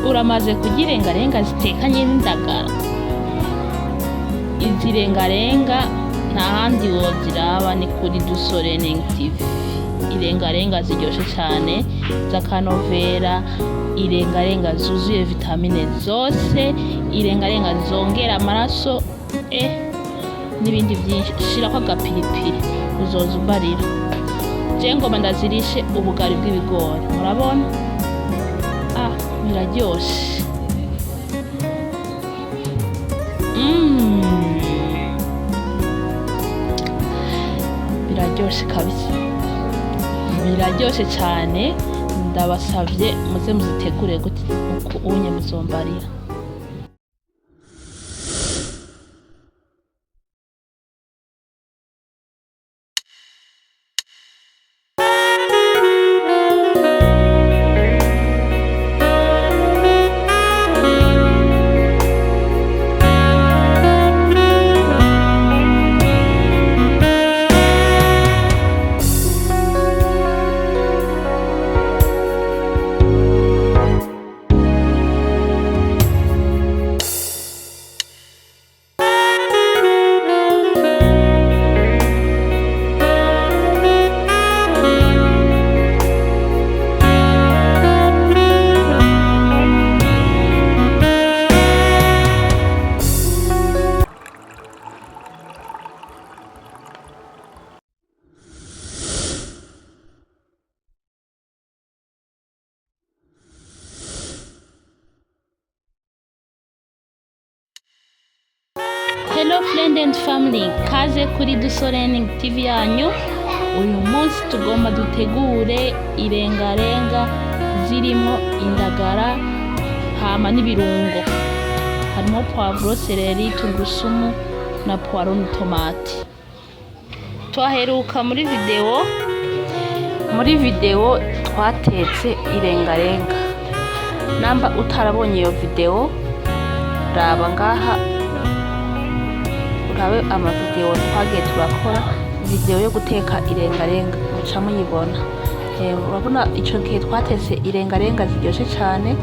Uramaze kurya irengarenga zitekanye n'indagara? Izi rengarenga nta handi woziraba ni kuri Dusolening TV. Irengarenga ziryoshe cyane z'akanovera, irengarenga zuzuye vitamine zose, irengarenga zongera amaraso n'ibindi byinshi. Shirako agapiripiri uzoza umbarira. Je ngoma ndazirishe ubugari bw'ibigori, murabona? Biraryoshe. Biraryoshe kabisa, biraryoshe cyane. Ndabasavye muze muzitegure gute uko unye muzombarira. Hello friend and family, kaze kuri Dusolening TV yanyu. Uyu munsi tugomba dutegure irengarenga zirimo indagara hama n'ibirungo. Harimo poivro, celery, tungurusumu na poiro n'tomati. Twaheruka muri video twatetse irengarenga. Namba utarabonye iyo video, raba ngaha urabe amavideo twagiye turakora, video yo guteka irengarenga muca muyibona. Urabona ico gihe twatetse irengarenga ziryoshe cyane,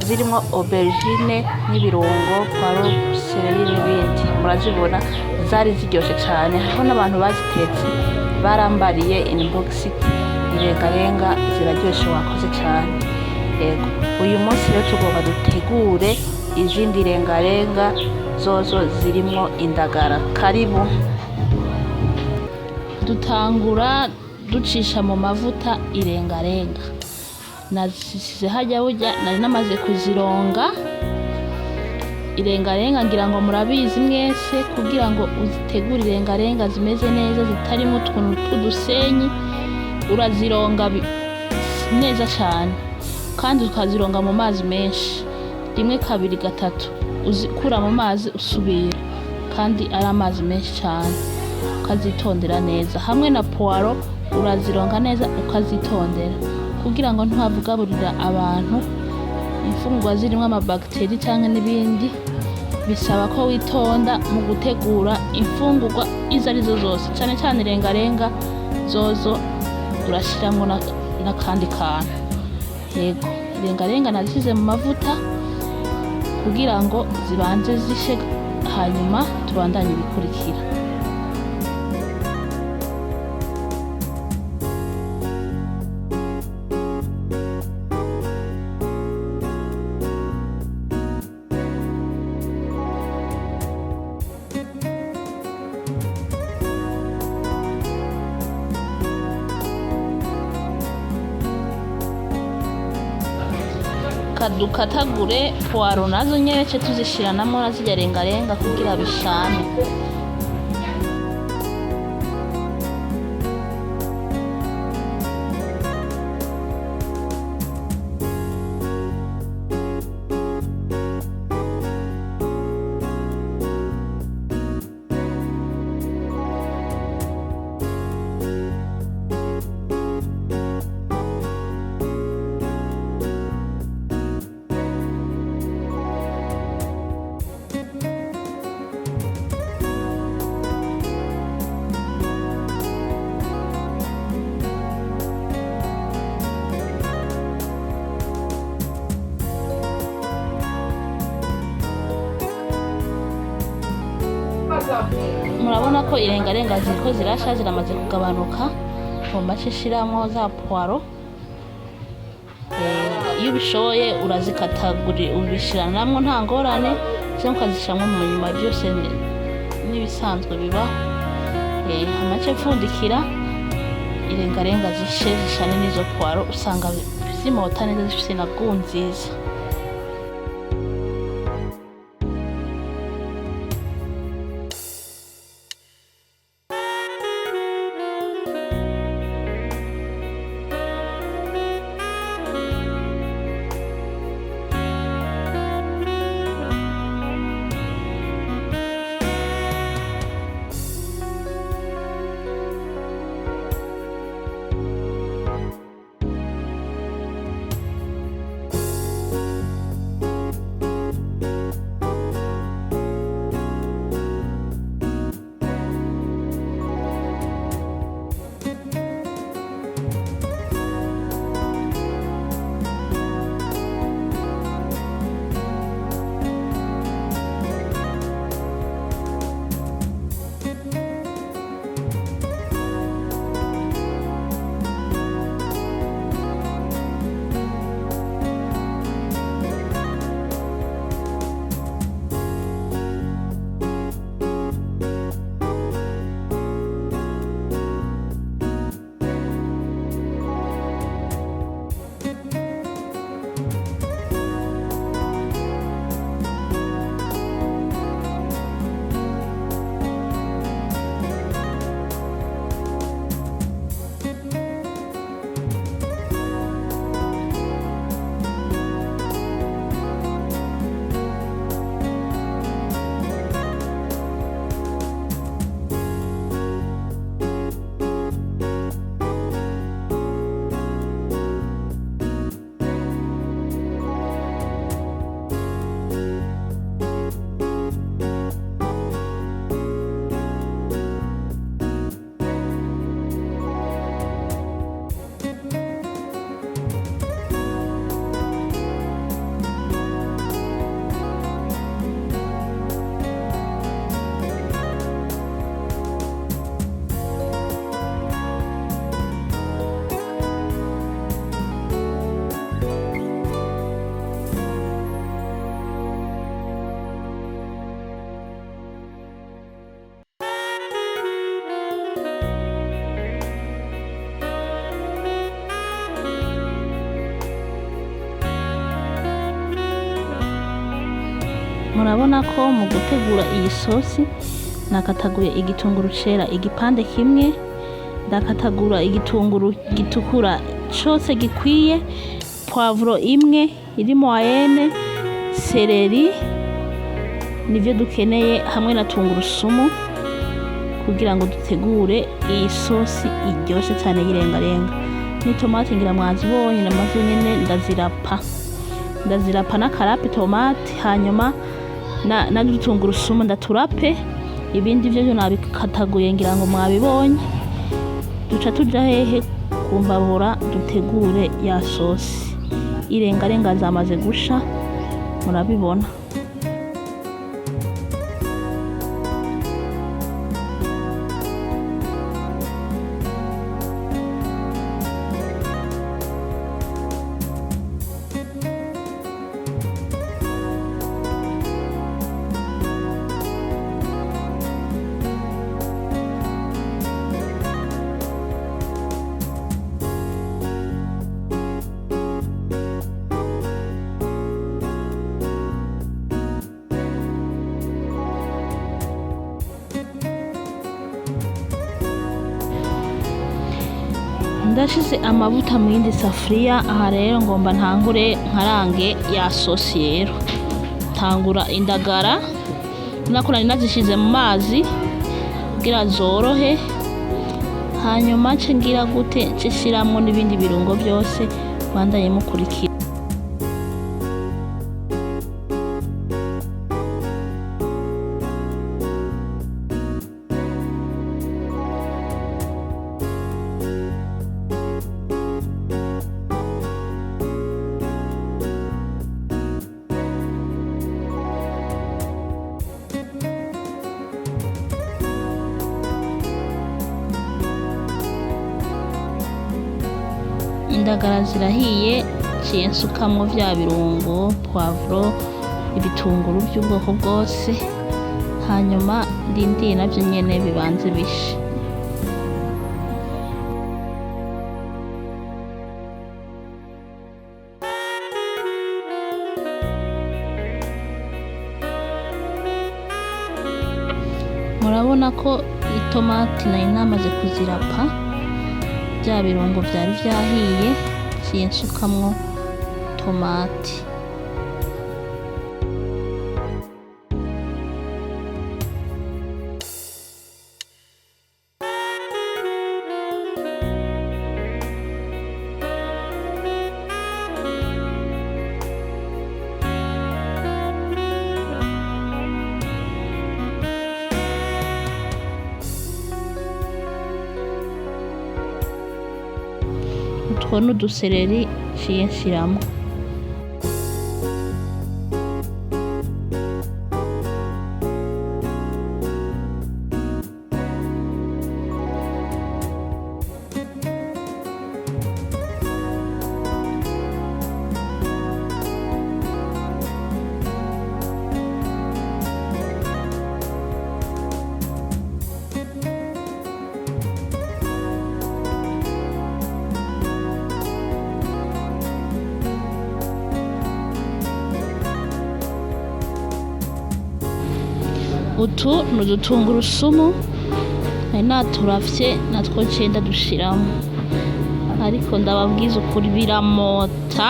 zirimo aubergine n'ibirungo, poiro, celery n'ibindi. Murazibona zari ziryoshe cyane. Hariho n'abantu bazitetse barambariye inbox. Irengarenga ziraryoshe, wakoze cyane. Yego, uyu munsi rero tugomba dutegure izindi rengarenga zozo zirimo indagara. Karibu. Dutangura ducisha mu mavuta irengarenga. Nazisize hajya burya nari namaze kuzironga. Irengarenga ngira ngo murabizi mwese, kugira ngo uzitegure irengarenga zimeze neza zitarimo utuntu tw'udusenyi, urazironga neza cyane kandi ukazironga mu mazi menshi, rimwe kabiri gatatu, uzikura mu mazi usubira, kandi ari amazi menshi cyane. Ukazitondera neza. Hamwe na poiro urazironga neza ukazitondera, kugira ngo ntuhavugaburira abantu imfungwa zirimo amabacteri cyangwa n'ibindi. Bisaba ko witonda mu gutegura imfungurwa izo arizo zose, cyane cyane irengarenga zozo urashiramo n'akandi kantu. Yego, irengarenga nazisize mu mavuta kugira ngo zibanze zishe, hanyuma tubandanye ibikurikira. Dukatagure poiro nazo nyereke tuzishiranamo na zirya rengarenga kugira bishane. murabona ko irengarenga ziriko zirasha ziramaze kugabanuka. Ngomba nshiramo za poiro. Iyo ubishoboye urazikatagura ubishiranamwo nta ngorane, cyangwa ukazishamwo mu nyuma. Byose n'ibisanzwe biba. Amace mfundikira irengarenga zishe zishane n'izo poiro, usanga zimota neza zifise na gu nziza. Murabona ko mu gutegura iyi sosi nakataguye igitunguru cera igipande kimwe, ndakatagura igitunguru gitukura cose gikwiye, poivro imwe iri moyenne, seleri nivyo dukeneye hamwe na tungurusumu kugira ngo dutegure iyi sosi iryoshe cyane y'irengarenga. N'itomate ngira mwazibonye namaze nyene ndazirapa n'akarape tomate, hanyuma na tungurusumu ndaturape. Ibindi vyo nabikataguye ngira ngo mwabibonye. Duca tuja hehe kumbabura dutegure ya sosi. Irengarenga zamaze gusha murabibona. Ndashize amavuta mu yindi safuriya. Aha rero ngomba ntangure nkarange ya sosi rero. Tangura indagara nako nari nazishize mu mazi kugira zorohe, hanyuma nce ngira gute nce shiramwo n'ibindi birungo byose bandanye mukurikira. indagara zirahiye, ciye nsukamwo vya birungo, poivro, ibitunguru by'ubwoko bwose, hanyuma ndindiye navyo nyene bibanze bishe. Murabona ko itomati nari namaze kuzirapa, bya birungo vyari vyahiye, ciye nsukamwo tomati. Utwo n'udusereri ciye nshiramwo. Utu n'udutungurusumu nari naturavye, natwo ciye ndadushiramwo, ariko ndababwiza ukuri biramota.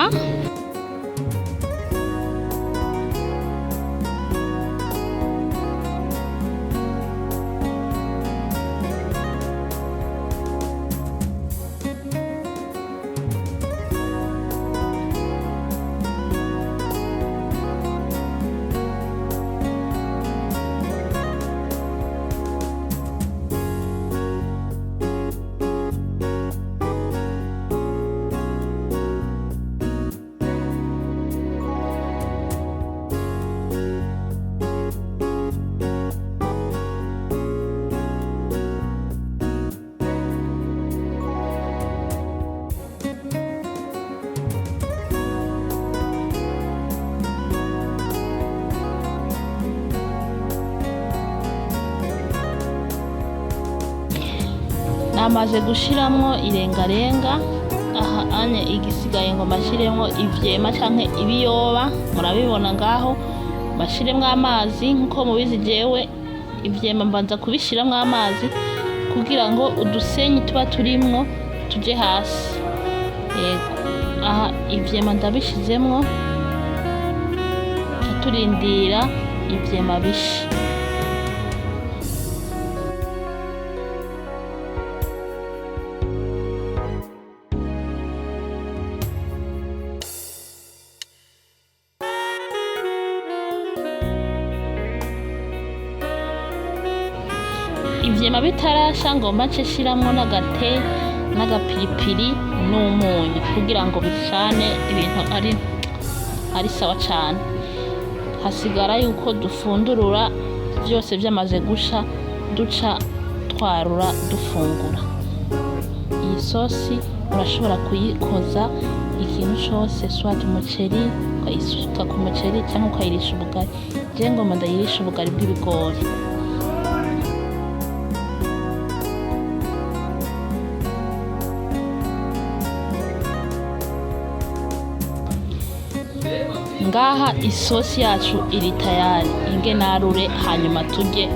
Namaze gushiramwo irengarenga, aha anye igisigaye ngo mashiremwo ivyema canke ibiyoba, murabibona ngaho. Bashiremwo amazi, nkuko mubizi jewe ivyema mbanza kubishiramwo amazi kugira ngo udusenyi tuba turimwo tuje hasi. Yego, aha ivyema ndabishizemwo, turindira ivyema bishe. Ivyema bitarasha ngomba nce shiramwo n'agapiripiri n'umunyu kugira ngo bicane ibintu ari sawa cane. Hasigara yuko dufundurura vyose vyamaze gusha, duca twarura dufungura. Iyi sosi urashobora kuyikoza ikintu cose, swat umuceri, ukayisuka ku muceri canke ukayirisha ubugari. Je ngomba ndayirisha ubugari bw'ibigori. Ngaha isosi yacu iri tayari, ingenarure hanyuma turye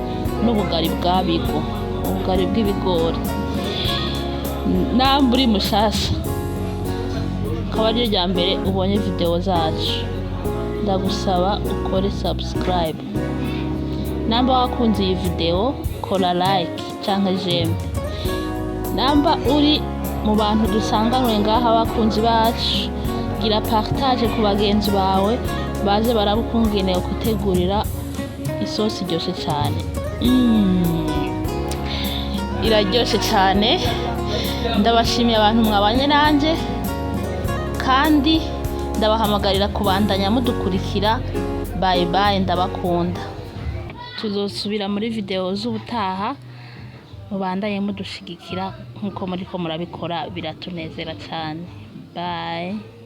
n'ubugari bwa bigo, ubugari bw'ibigori. Namba uri mushasha akaba ari rya mbere ubonye video zacu, ndagusaba ukore subscribe. Namba wakunze iyi video kora like canke j'aime. Namba uri mu bantu dusanganwe ngaha bakunzi bacu, gira partage ku bagenzi bawe baze barabukungeneye gutegurira isosi iryoshe cyane. Iraryoshe cyane. Ndabashimiye abantu mwabanye nanje, kandi ndabahamagarira kubandanya mudukurikira. Bye bye, ndabakunda. Tuzosubira muri video z'ubutaha, mubandanye mudushigikira nkuko muriko murabikora, biratunezera cyane. bye.